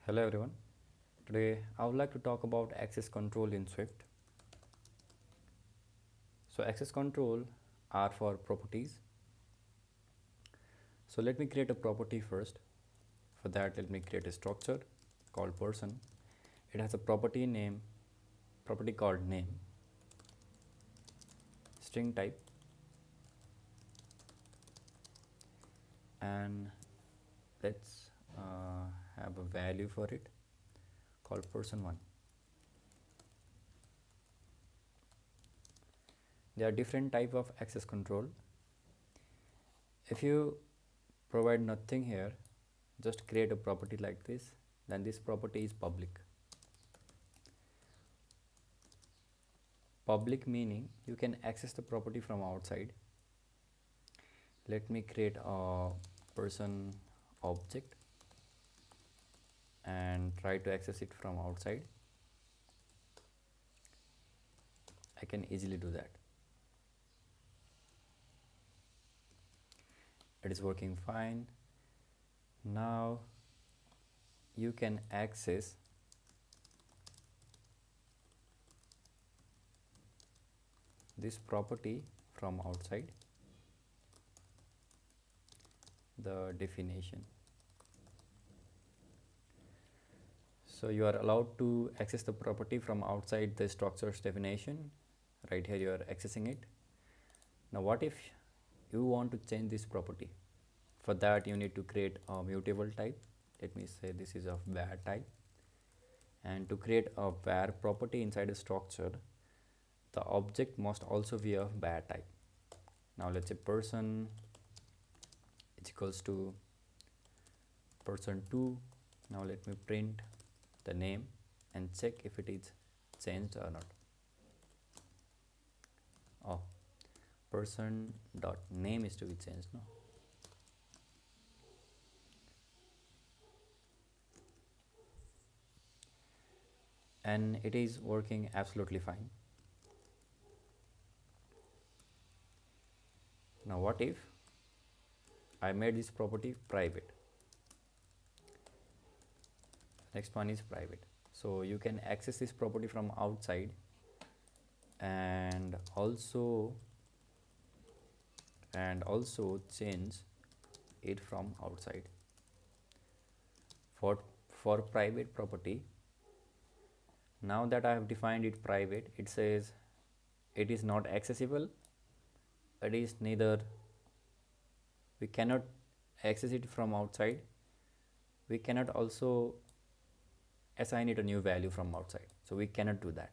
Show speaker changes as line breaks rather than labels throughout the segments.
Hello everyone. Today I would like to talk about access control in Swift. So access control are for properties. So let me create a property first. For that let me create a structure called person. It has a property called name, string type, and let's have a value for it called person1. There are different type of access control. If you provide nothing here, just create a property like this, then this property is public. Public meaning you can access the property from outside. Let me create a person object and try to access it from outside. I can easily do that. It is working fine. Now you can access this property from outside the definition. So you are allowed to access the property from outside the structure's definition. Right here you are accessing it. Now what if you want to change this property? For that you need to create a mutable type. Let me say this is of var type, and to create a var property inside a structure, the object must also be of var type. Now let's say person is equals to person2. Now let me print the name and check if it is changed or not. Oh, person dot name is to be changed, no? And it is working absolutely fine. Now what if I made this property private? Next one is private. So you can access this property from outside and also change it from outside. For private property, now that I have defined it private, it says it is not accessible. It is neither, we cannot access it from outside, we cannot also assign it a new value from outside, so we cannot do that.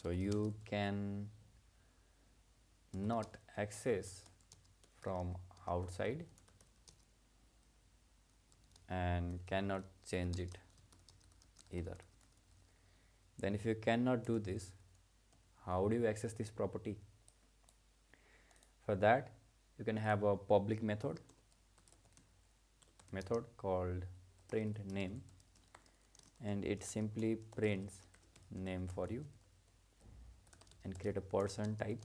So you can not access from outside and cannot change it either. Then if you cannot do this, how do you access this property? For that you can have a public method called print name, and it simply prints name for you, and create a person type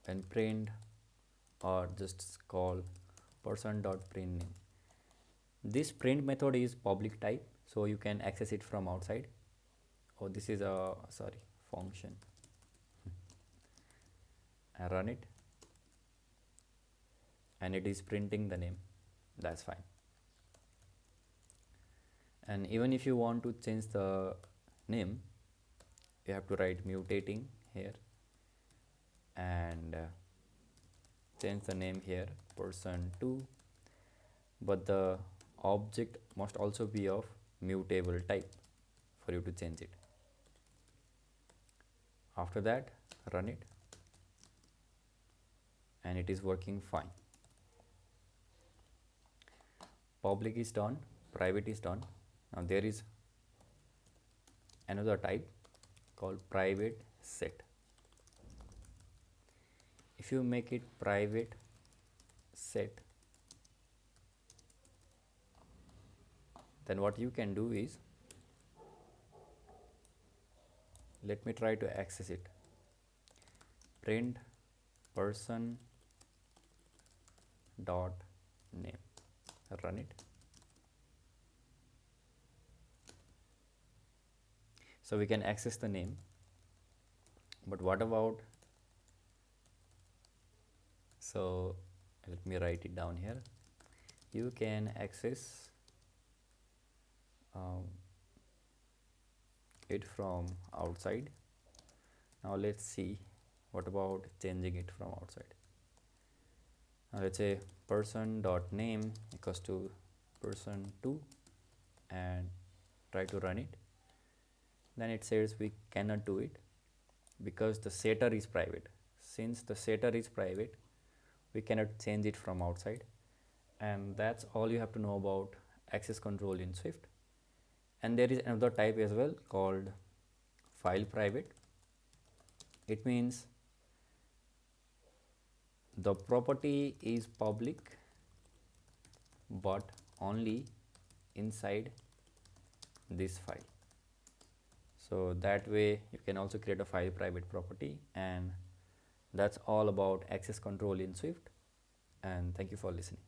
and print, or just call person dot print name. This print method is public type, so you can access it from outside. Oh, this is a function. I run it and it is printing the name. That's fine. And even if you want to change the name, you have to write mutating here and change the name here person2, but the object must also be of mutable type for you to change it. After that run it and it is working fine. Public is done, private is done. Now there is another type called private set. If you make it private set, then what you can do is, let me try to access it. Print person dot name, run it. So we can access the name, but what about, so let me write it down here. You can access it from outside. Now let's see what about changing it from outside. Now let's say person dot name equals to person2 and try to run it. Then it says we cannot do it because the setter is private. Since the setter is private, we cannot change it from outside. And that's all you have to know about access control in Swift. And there is another type as well called file private. It means the property is public but only inside this file. So that way you can also create a file private property. And that's all about access control in Swift. And thank you for listening.